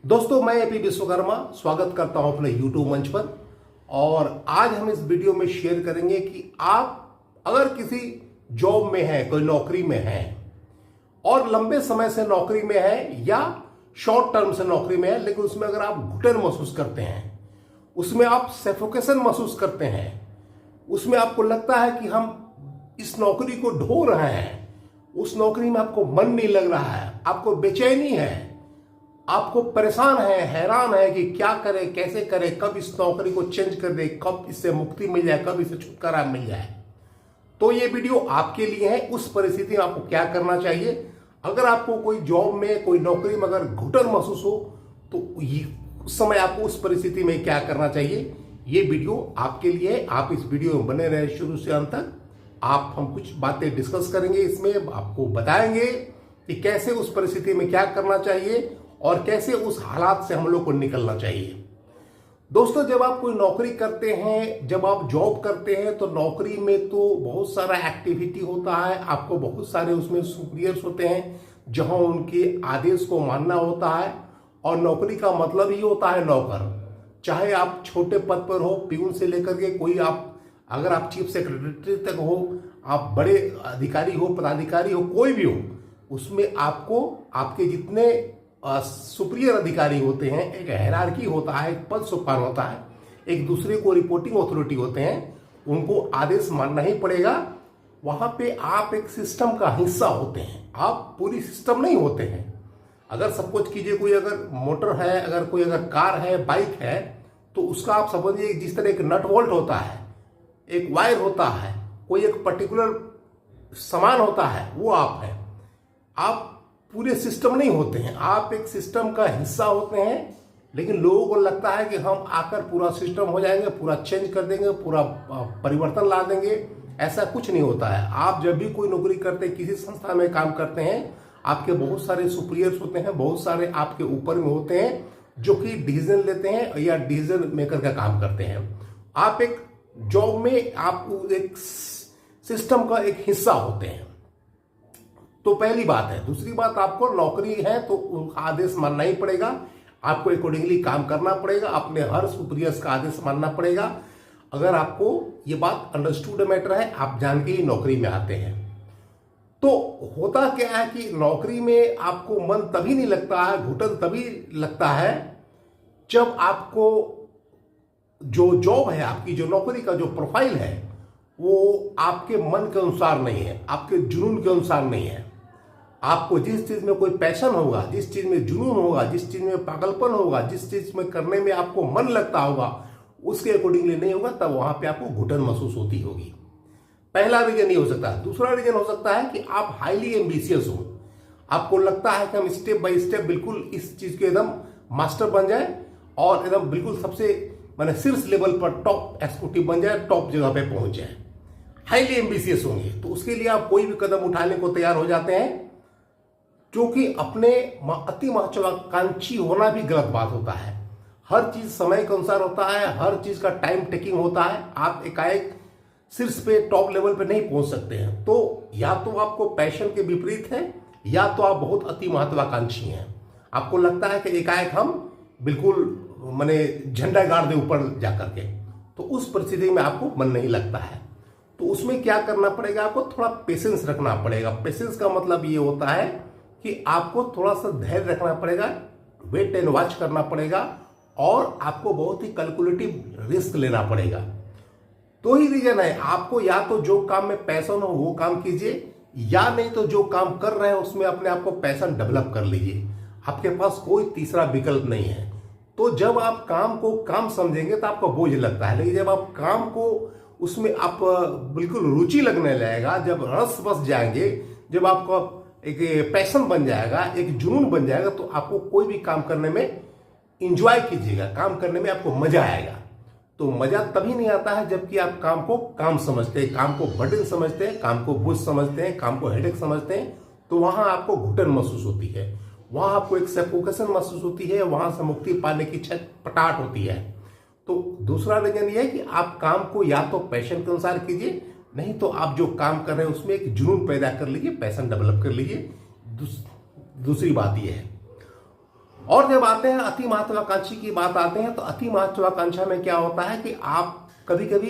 दोस्तों, मैं एपी विश्वकर्मा स्वागत करता हूं अपने YouTube मंच पर। और आज हम इस वीडियो में शेयर करेंगे कि आप अगर किसी जॉब में हैं, कोई नौकरी में हैं और लंबे समय से नौकरी में है या शॉर्ट टर्म से नौकरी में है, लेकिन उसमें अगर आप घुटन महसूस करते हैं, उसमें आप सफोकेशन महसूस करते हैं, उसमें आपको लगता है कि हम इस नौकरी को ढो रहे हैं, उस नौकरी में आपको मन नहीं लग रहा है, आपको बेचैनी है, आपको परेशान है, हैरान है कि क्या करें, कैसे करें, कब इस नौकरी को चेंज कर दे, कब इससे मुक्ति मिल जाए, कब इससे छुटकारा मिल जाए, तो ये वीडियो आपके लिए है। उस परिस्थिति में आपको क्या करना चाहिए, अगर आपको कोई जॉब में, कोई नौकरी में अगर घुटन महसूस हो तो उस समय आपको उस परिस्थिति में क्या करना चाहिए, ये वीडियो आपके लिए है। आप इस वीडियो में बने रहे शुरू से अंत तक। हम कुछ बातें डिस्कस करेंगे, इसमें आपको बताएंगे कि कैसे उस परिस्थिति में क्या करना चाहिए और कैसे उस हालात से हम लोग को निकलना चाहिए। दोस्तों, जब आप कोई नौकरी करते हैं, जब आप जॉब करते हैं, तो नौकरी में तो बहुत सारा एक्टिविटी होता है, आपको बहुत सारे उसमें सुपीरियर्स होते हैं जहां उनके आदेश को मानना होता है। और नौकरी का मतलब ही होता है नौकर। चाहे आप छोटे पद पर हो, प्यून से लेकर के कोई अगर आप चीफ सेक्रेटरी तक हो, आप बड़े अधिकारी हो, पदाधिकारी हो, कोई भी हो, उसमें आपको आपके जितने सुपीरियर अधिकारी होते हैं, एक हायरार्की होता है, एक पद सोपान होता है, एक दूसरे को रिपोर्टिंग अथॉरिटी होते हैं, उनको आदेश मानना ही पड़ेगा। वहां पे आप एक सिस्टम का हिस्सा होते हैं, आप पूरी सिस्टम नहीं होते हैं। अगर सपोज कीजिए कोई अगर मोटर है, अगर कोई अगर कार है, बाइक है, तो उसका आप समझिए जिस तरह एक नट वोल्ट होता है, एक वायर होता है, कोई एक पर्टिकुलर सामान होता है, वो आप है। आप पूरे सिस्टम नहीं होते हैं, आप एक सिस्टम का हिस्सा होते हैं। लेकिन लोगों को लगता है कि हम आकर पूरा सिस्टम हो जाएंगे, पूरा चेंज कर देंगे, पूरा परिवर्तन ला देंगे। ऐसा कुछ नहीं होता है। आप जब भी कोई नौकरी करते हैं, किसी संस्था में काम करते हैं, आपके बहुत सारे सुपीरियर्स होते हैं, बहुत सारे आपके ऊपर में होते हैं जो कि डिसीजन लेते हैं या डिसीजन मेकर का काम करते हैं। आप एक जॉब में आप एक सिस्टम का एक हिस्सा होते हैं, तो पहली बात है। दूसरी बात, आपको नौकरी है तो उनका आदेश मानना ही पड़ेगा, आपको अकॉर्डिंगली काम करना पड़ेगा, अपने हर सुपीरियर्स का आदेश मानना पड़ेगा। अगर आपको ये बात अंडरस्टूड मैटर है, आप जान के ही नौकरी में आते हैं। तो होता क्या है कि नौकरी में आपको मन तभी नहीं लगता है, घुटन तभी लगता है जब आपको जो जॉब है, आपकी जो नौकरी का जो प्रोफाइल है, वो आपके मन के अनुसार नहीं है, आपके जुनून के अनुसार नहीं है। आपको जिस चीज में कोई पैशन होगा, जिस चीज में जुनून होगा, जिस चीज में पागलपन होगा, जिस चीज में करने में आपको मन लगता होगा, उसके अकॉर्डिंगली नहीं होगा, तब वहां पे आपको घुटन महसूस होती होगी। पहला रीजन ये हो सकता है। दूसरा रीजन हो सकता है कि आप हाईली एम्बिशियस हो, आपको लगता है कि हम स्टेप बाय स्टेप बिल्कुल इस चीज के एकदम मास्टर बन जाए और एकदम बिल्कुल सबसे माने शीर्ष लेवल पर टॉप एक्सिक्यूटिव बन जाए, टॉप जगह पे पहुंच जाए। हाईली एम्बिशियस होंगे तो उसके लिए आप कोई भी कदम उठाने को तैयार हो जाते हैं, क्योंकि अपने अति महत्वाकांक्षी होना भी गलत बात होता है। हर चीज समय के अनुसार होता है, हर चीज का टाइम टेकिंग होता है। आप एकाएक शीर्ष पे टॉप लेवल पे नहीं पहुंच सकते हैं। तो या तो आपको पैशन के विपरीत है, या तो आप बहुत अति महत्वाकांक्षी हैं। आपको लगता है कि एकाएक हम बिल्कुल माने झंडा गाड़ दे ऊपर जाकर के, तो उस परिस्थिति में आपको मन नहीं लगता है। तो उसमें क्या करना पड़ेगा, आपको थोड़ा पेशेंस रखना पड़ेगा। पेशेंस का मतलब ये होता है कि आपको थोड़ा सा धैर्य रखना पड़ेगा, वेट एंड वॉच करना पड़ेगा, और आपको बहुत ही कैलकुलेटिव रिस्क लेना पड़ेगा। तो ही रीजन है, आपको या तो जो काम में पैशन हो वो काम कीजिए, या नहीं तो जो काम कर रहे हैं उसमें अपने आप को पैशन डेवलप कर लीजिए। आपके पास कोई तीसरा विकल्प नहीं है। तो जब आप काम को काम समझेंगे तो आपको बोझ लगता है, लेकिन जब आप काम को उसमें आप बिल्कुल रुचि लगने लगेगा, जब रस बस जाएंगे, जब आपको एक पैशन बन जाएगा, एक जुनून बन जाएगा, तो आपको कोई भी काम करने में इंजॉय कीजिएगा, काम करने में आपको मजा आएगा। तो मजा तभी नहीं आता है जबकि आप काम को काम समझते हैं, काम को बर्डन समझते हैं, काम को बोझ समझते हैं, काम को हेडेक समझते हैं। तो वहां आपको घुटन महसूस होती है, वहां आपको एक सफोकेशन महसूस होती है, वहां से मुक्ति पाने की छटपटाहट होती है। तो दूसरा रीजन ये है कि आप काम को या तो पैशन के अनुसार कीजिए, नहीं तो आप जो काम कर रहे हैं उसमें एक जुनून पैदा कर लीजिए, पैशन डेवलप कर लीजिए। दूसरी बात यह है, और जब आते हैं अति महत्वाकांक्षी की बात आते हैं, तो अति महत्वाकांक्षा में क्या होता है कि आप कभी कभी,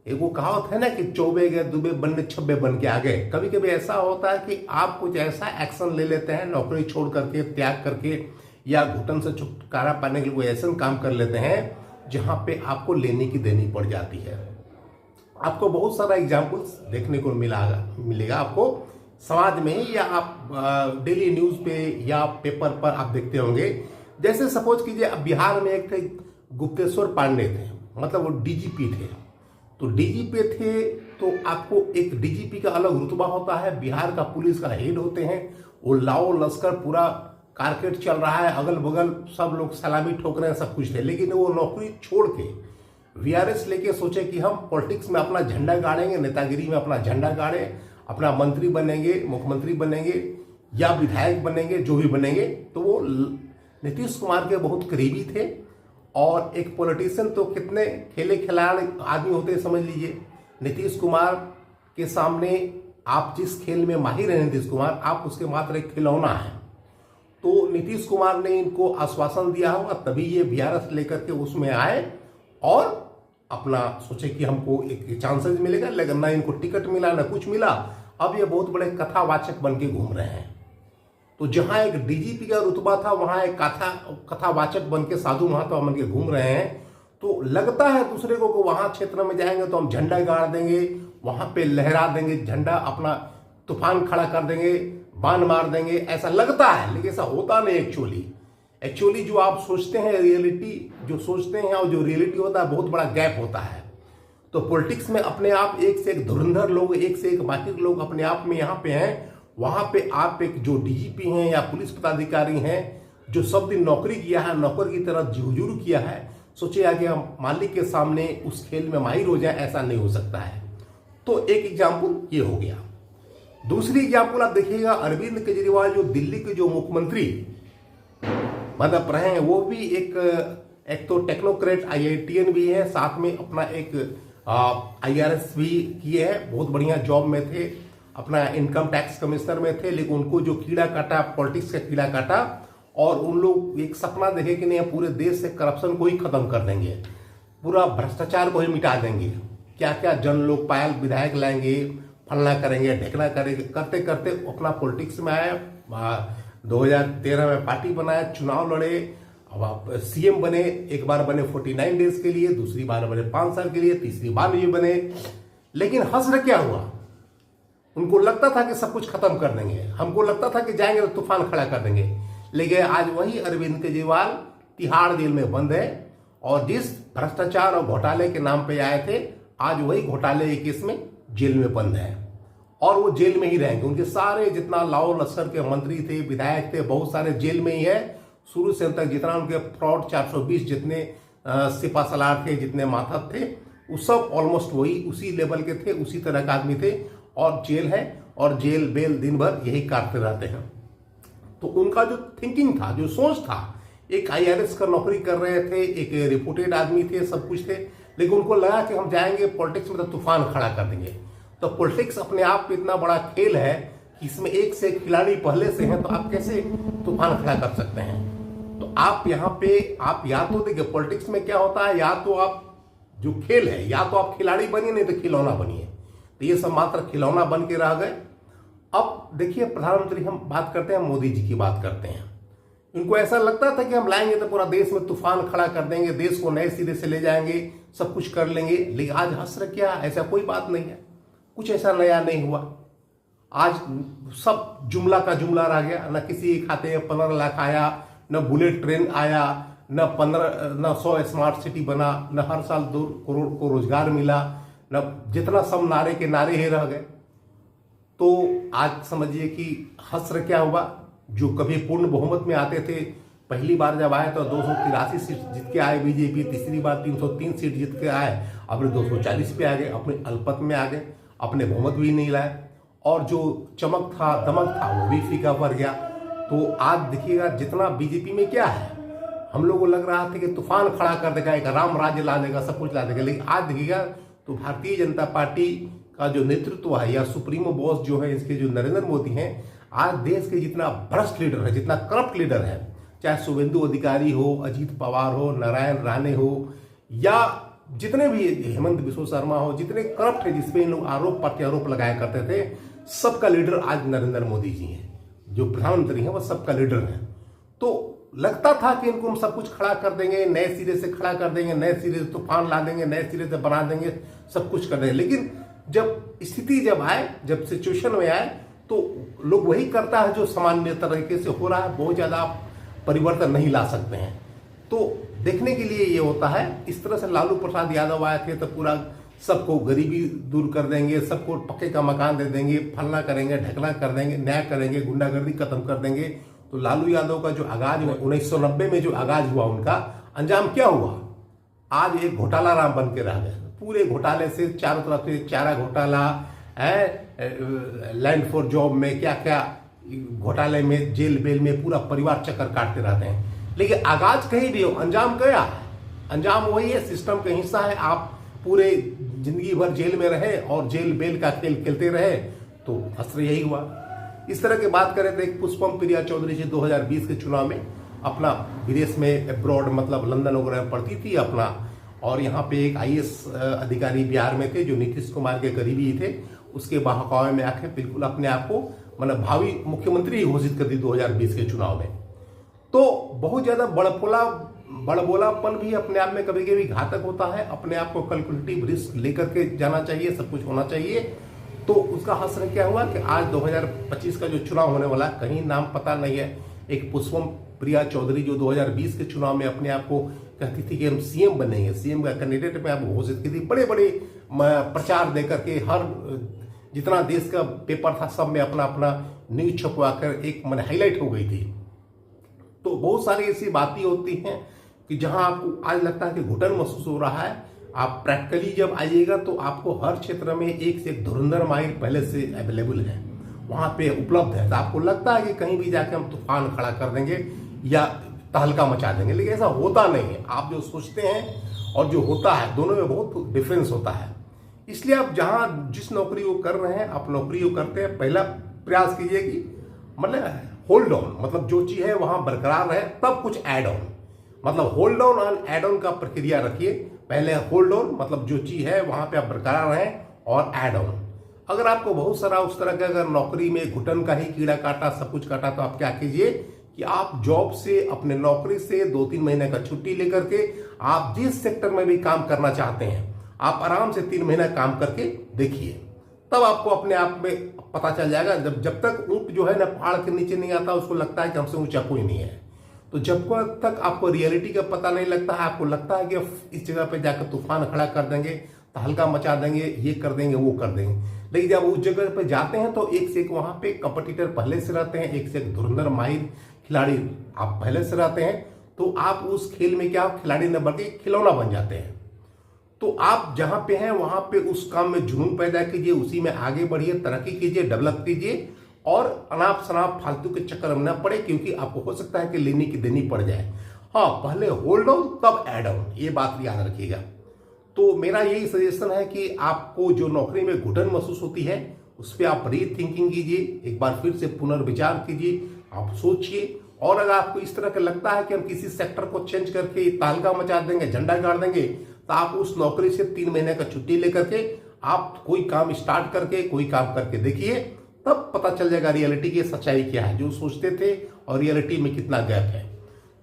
एक वो कहावत है ना कि चौबे गए दुबे बनने छब्बे बन के आ गए। कभी कभी ऐसा होता है कि आप कुछ ऐसा एक्शन ले लेते हैं, नौकरी छोड़ करके, त्याग करके, या घुटन से छुटकारा पाने के लिए कोई ऐसा काम कर लेते हैं जहां पे आपको लेने की देनी पड़ जाती है। आपको बहुत सारा एग्जाम्पल्स देखने को मिलेगा आपको समाज में, या आप डेली न्यूज पे या पेपर पर आप देखते होंगे। जैसे सपोज कीजिए, अब बिहार में एक थे गुप्तेश्वर पांडे थे, मतलब वो डीजीपी थे। तो डीजीपी थे तो आपको एक डीजीपी का अलग रुतबा होता है, बिहार का पुलिस का हेड होते हैं, वो लाओ लश्कर पूरा कारकेट चल रहा है, अगल बगल सब लोग सलामी ठोक रहे हैं, सब कुछ थे। लेकिन वो नौकरी छोड़ के वीआरएस लेके सोचे कि हम पॉलिटिक्स में अपना झंडा गाड़ेंगे, नेतागिरी में अपना झंडा गाड़े, अपना मंत्री बनेंगे, मुख्यमंत्री बनेंगे या विधायक बनेंगे, जो भी बनेंगे। तो वो नीतीश कुमार के बहुत करीबी थे। और एक पॉलिटिशियन तो कितने खेले खिलाड़ी आदमी होते हैं समझ लीजिए। नीतीश कुमार के सामने आप जिस खेल में माहिर हैं नीतीश कुमार, आप उसके मात्र एक खिलौना है। तो नीतीश कुमार ने इनको आश्वासन दिया होगा, तभी ये वीआरएस लेकर के उसमें आए और अपना सोचे कि हमको एक चांसेस मिलेगा, लेकिन ना इनको टिकट मिला ना कुछ मिला। अब ये बहुत बड़े कथावाचक बन के घूम रहे हैं। तो जहां एक डीजीपी का रुतबा था, वहां एक कथावाचक बन के, साधु महात्मा बन के घूम रहे हैं। तो लगता है दूसरे को कि वहां क्षेत्र में जाएंगे तो हम झंडा गाड़ देंगे, वहां पे लहरा देंगे झंडा, अपना तूफान खड़ा कर देंगे, बाण मार देंगे, ऐसा लगता है। लेकिन ऐसा होता नहीं। एक्चुअली जो आप सोचते हैं, रियलिटी जो सोचते हैं और जो रियलिटी होता है, बहुत बड़ा गैप होता है। तो पॉलिटिक्स में अपने आप एक से एक धुरंधर लोग, एक से एक माहिर लोग अपने आप में यहाँ पे हैं। वहां पे आप एक जो डीजीपी हैं या पुलिस पदाधिकारी हैं, जो सब दिन नौकरी किया है, नौकर की तरह हुजूर किया है, सोचे आगे हम मालिक के सामने उस खेल में माहिर हो जाए, ऐसा नहीं हो सकता है। तो एक एग्जाम्पल ये हो गया। दूसरी एग्जाम्पल आप देखिएगा, अरविंद केजरीवाल जो दिल्ली के जो मुख्यमंत्री मतलब रहे हैं, वो भी एक तो टेक्नोक्रेट IITian भी है, साथ में अपना एक IRS भी किए हैं, बहुत बढ़िया जॉब में थे, अपना इनकम टैक्स कमिश्नर में थे। लेकिन उनको जो कीड़ा काटा, पॉलिटिक्स का कीड़ा काटा, और उन लोग एक सपना देखे कि नहीं पूरे देश से करप्शन को ही खत्म कर देंगे, पूरा भ्रष्टाचार को ही मिटा देंगे, क्या क्या जन लोकपाल विधायक लाएंगे, फलना करेंगे, ढेकना करेंगे, करते करते अपना पॉलिटिक्स में आए। 2013 में पार्टी बनाया, चुनाव लड़े, अब आप सीएम बने। एक बार बने 49 डेज के लिए, दूसरी बार बने 5 साल के लिए, तीसरी बार ये बने। लेकिन हसर क्या हुआ, उनको लगता था कि सब कुछ खत्म कर देंगे, हमको लगता था कि जाएंगे तो तूफान खड़ा कर देंगे। लेकिन आज वही अरविंद केजरीवाल तिहाड़ जेल में बंद है, और जिस भ्रष्टाचार और घोटाले के नाम पे आए थे, आज वही घोटाले के केस में जेल में बंद है, और वो जेल में ही रहेंगे। उनके सारे जितना लाओ लश्कर के मंत्री थे, विधायक थे, बहुत सारे जेल में ही है, शुरू से अंत तक। जितना उनके फ्रॉड 420 जितने सिपा सलार थे, जितने माथत थे, वो सब ऑलमोस्ट वही उसी लेवल के थे, उसी तरह के आदमी थे, और जेल है, और जेल बेल दिन भर यही काटते रहते हैं। तो उनका जो थिंकिंग था, जो सोच था, एक IRS का नौकरी कर रहे थे, एक रिपोर्टेड आदमी थे, सब कुछ थे, लेकिन उनको लगा कि हम जाएंगे पॉलिटिक्स में तो तूफान खड़ा कर देंगे। तो पॉलिटिक्स अपने आप में इतना बड़ा खेल है कि इसमें एक से एक खिलाड़ी पहले से हैं, तो आप कैसे तूफान खड़ा कर सकते हैं। तो आप यहाँ पे आप या तो देखिए पॉलिटिक्स में क्या होता है, या तो आप जो खेल है, या तो आप खिलाड़ी बनिए, नहीं तो खिलौना बनिए। तो ये सब मात्र खिलौना बन के रह गए। अब देखिए प्रधानमंत्री, हम बात करते हैं, मोदी जी की बात करते हैं। इनको ऐसा लगता था कि हम लाएंगे तो पूरा देश में तूफान खड़ा कर देंगे, देश को नए सिरे से ले जाएंगे, सब कुछ कर लेंगे। लेकिन आज हसर क्या, ऐसा कोई बात नहीं है, कुछ ऐसा नया नहीं हुआ। आज सब जुमला का जुमला रह गया। न किसी के खाते में 15 लाख आया, न बुलेट ट्रेन आया, न 100 स्मार्ट सिटी बना, न हर साल 2 करोड़ को रोजगार मिला, न जितना सब नारे के नारे ही रह गए। तो आज समझिए कि हसर क्या हुआ। जो कभी पूर्ण बहुमत में आते थे, पहली बार जब आए तो 283 सीट जीत के आए बीजेपी, तीसरी बार 303 सीट जीत के आए, अपने 240 पे आ गए, अपने अल्पत में आ गए, अपने बहुमत भी नहीं लाए, और जो चमक था, दमक था, वो भी फीका पड़ गया। तो आज देखिएगा जितना बीजेपी में क्या है, हम लोगों को लग रहा था कि तूफान खड़ा कर देगा, एक राम राज्य ला देगा, सब कुछ ला देगा। लेकिन आज देखिएगा तो भारतीय जनता पार्टी का जो नेतृत्व है, या सुप्रीमो बॉस जो है इसके, जो नरेंद्र मोदी हैं, आज देश के जितना भ्रष्ट लीडर है, जितना करप्ट लीडर है, चाहे शुभेंदु अधिकारी हो, अजीत पवार हो, नारायण राणे हो, या जितने भी हेमंत बिश्व शर्मा हो, जितने करप्ट है जिसपे इन लोग आरोप प्रत्यारोप लगाया करते थे, सबका लीडर आज नरेंद्र मोदी जी हैं। जो प्रधानमंत्री हैं वो सबका लीडर हैं। तो लगता था कि इनको हम सब कुछ खड़ा कर देंगे, नए सिरे से खड़ा कर देंगे, नए सिरे से तूफान ला देंगे, नए सिरे से बना देंगे, सब कुछ कर देंगे। लेकिन जब स्थिति जब आए, जब सिचुएशन में आए, तो लोग वही करता है जो सामान्य तरीके से हो रहा है। बहुत ज्यादा परिवर्तन नहीं ला सकते हैं। तो देखने के लिए ये होता है। इस तरह से लालू प्रसाद यादव आए थे तो पूरा सबको गरीबी दूर कर देंगे, सबको पक्के का मकान दे देंगे, फलना करेंगे, ढकना कर देंगे, न्याय करेंगे, गुंडागर्दी खत्म कर देंगे। तो लालू यादव का जो आगाज 1990 में जो आगाज हुआ, उनका अंजाम क्या हुआ? आज एक घोटाला राम बन के रह गए। पूरे घोटाले से चारों तरफ से चारा घोटाला है, लैंड फॉर जॉब में क्या क्या घोटाले में, जेल बेल में पूरा परिवार चक्कर काटते रहते हैं। लेकिन आगाज कहीं भी हो, अंजाम क्या है? अंजाम वही है, सिस्टम का हिस्सा है। आप पूरे जिंदगी भर जेल में रहे और जेल बेल का खेल खेलते रहे, तो असर यही हुआ। इस तरह की बात करें तो एक पुष्पम प्रिया चौधरी जी 2020 के चुनाव में अपना विदेश में अब्रॉड मतलब लंदन वगैरह में पढ़ती थी अपना, और यहाँ पे एक IAS अधिकारी बिहार में थे जो नीतीश कुमार के करीबी थे। उसके बहकावे में आके बिल्कुल अपने आप को मतलब भावी मुख्यमंत्री घोषित कर दी 2020 के चुनाव में। तो बहुत ज्यादा बड़बोलापन भी अपने आप में कभी कभी घातक होता है। अपने आप को कैलकुलेटिव रिस्क लेकर के जाना चाहिए, सब कुछ होना चाहिए। तो उसका असर क्या हुआ कि आज 2025 का जो चुनाव होने वाला, कहीं नाम पता नहीं है। एक पुष्पम प्रिया चौधरी जो 2020 के चुनाव में अपने आप को कहती थी कि हम CM बनेंगे, CM का कैंडिडेट में आप घोषित की थी, बड़े बड़े प्रचार देकर के हर जितना देश का पेपर था सब में अपना अपना न्यूज छपवा कर एक मन हाईलाइट हो गई थी। तो बहुत सारी ऐसी बातें होती हैं कि जहां आपको आज लगता है कि घुटन महसूस हो रहा है। आप प्रैक्टिकली जब आइएगा तो आपको हर क्षेत्र में एक से एक धुरंधर माहिर पहले से अवेलेबल है, वहां पे उपलब्ध है। तो आपको लगता है कि कहीं भी जाके हम तूफान खड़ा कर देंगे या तहलका मचा देंगे, लेकिन ऐसा होता नहीं है। आप जो सोचते हैं और जो होता है, दोनों में बहुत डिफरेंस होता है। इसलिए आप जहां जिस नौकरी को कर रहे हैं, आप नौकरी को करते हैं, पहला प्रयास कीजिए कि मतलब होल्ड ऑन, मतलब जो चीज है वहां बरकरार रहे, तब कुछ ऐड ऑन, मतलब होल्ड ऑन और ऐड ऑन का प्रक्रिया रखिए। पहले होल्ड ऑन मतलब जो चीज है वहां पे आप बरकरार रहें, और ऐड ऑन। अगर आपको बहुत सारा उस तरह का अगर नौकरी में घुटन का ही कीड़ा काटा, सब कुछ काटा, तो आप क्या कीजिए कि आप जॉब से, अपने नौकरी से 2-3 महीने का छुट्टी लेकर के आप जिस सेक्टर में भी काम करना चाहते हैं, आप आराम से 3 महीना काम करके देखिए। तब आपको अपने आप में पता चल जाएगा। जब तक ऊंट जो है ना पहाड़ के नीचे नहीं आता, उसको लगता है कि हमसे ऊंचा कोई नहीं है। तो जब तक आपको रियलिटी का पता नहीं लगता है, आपको लगता है कि इस जगह पे जाकर तूफान खड़ा कर देंगे, तहलका मचा देंगे, ये कर देंगे, वो कर देंगे। लेकिन जब उस जगह पे जाते हैं तो एक से एक वहां पे कंपटीटर पहले से रहते हैं, एक से एक धुरंधर माहिर खिलाड़ी आप पहले से रहते हैं। तो आप उस खेल में क्या खिलाड़ी न बन के खिलौना बन जाते हैं। तो आप जहां पे हैं वहां पे उस काम में जुनून पैदा कीजिए, उसी में आगे बढ़िए, तरक्की कीजिए, डेवलप कीजिए, और अनाप शनाप फालतू के चक्कर में न पड़े, क्योंकि आपको हो सकता है कि लेने की देनी पड़ जाए। हाँ, पहले होल्ड ऑन तब एड ऑन, ये बात याद रखिएगा। तो मेरा यही सजेशन है कि आपको जो नौकरी में घुटन महसूस होती है उस पर आप रीथिंकिंग कीजिए, एक बार फिर से पुनर्विचार कीजिए, आप सोचिए। और अगर आपको इस तरह का लगता है कि हम किसी सेक्टर को चेंज करके तहलका मचा देंगे, झंडा गाड़ देंगे, तो आप उस नौकरी से 3 महीने का छुट्टी लेकर के आप कोई काम स्टार्ट करके कोई काम करके देखिए, तब पता चल जाएगा रियलिटी की सच्चाई क्या है, जो सोचते थे और रियलिटी में कितना गैप है।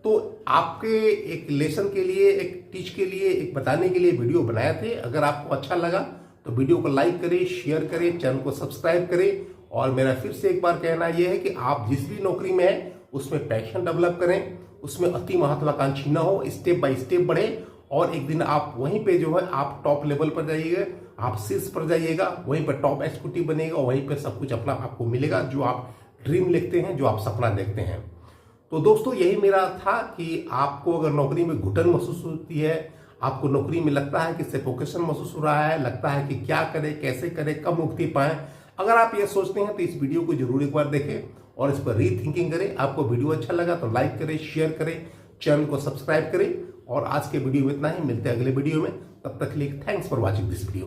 तो आपके एक लेसन के लिए, एक टीच के लिए, एक बताने के लिए वीडियो बनाए थे। अगर आपको अच्छा लगा तो वीडियो को लाइक करें, शेयर करें, चैनल को सब्सक्राइब करें। और मेरा फिर से एक बार कहना यह है कि आप जिस भी नौकरी में हैं उसमें पैशन डेवलप करें, उसमें अति महत्वाकांक्षी न हो, स्टेप बाय स्टेप बढ़े, और एक दिन आप वहीं पे जो है आप टॉप लेवल पर जाइएगा, आप शीर्ष पर जाइएगा, वहीं पर टॉप एग्जीक्यूटिव बनेगा, और वहीं पर सब कुछ अपना आपको मिलेगा जो आप ड्रीम लिखते हैं, जो आप सपना देखते हैं। तो दोस्तों यही मेरा था कि आपको अगर नौकरी में घुटन महसूस होती है, आपको नौकरी में लगता है कि सफोकेशन महसूस हो रहा है, लगता है कि क्या करें, कैसे करें, कब मुक्ति पाएं, अगर आप ये सोचते हैं तो इस वीडियो को जरूर एक बार देखें और इस पर रीथिंकिंग करें। आपको वीडियो अच्छा लगा तो लाइक करें, शेयर करें, चैनल को सब्सक्राइब करें। और आज के वीडियो में इतना ही, मिलते हैं अगले वीडियो में। तब तक के लिए thanks for watching this video.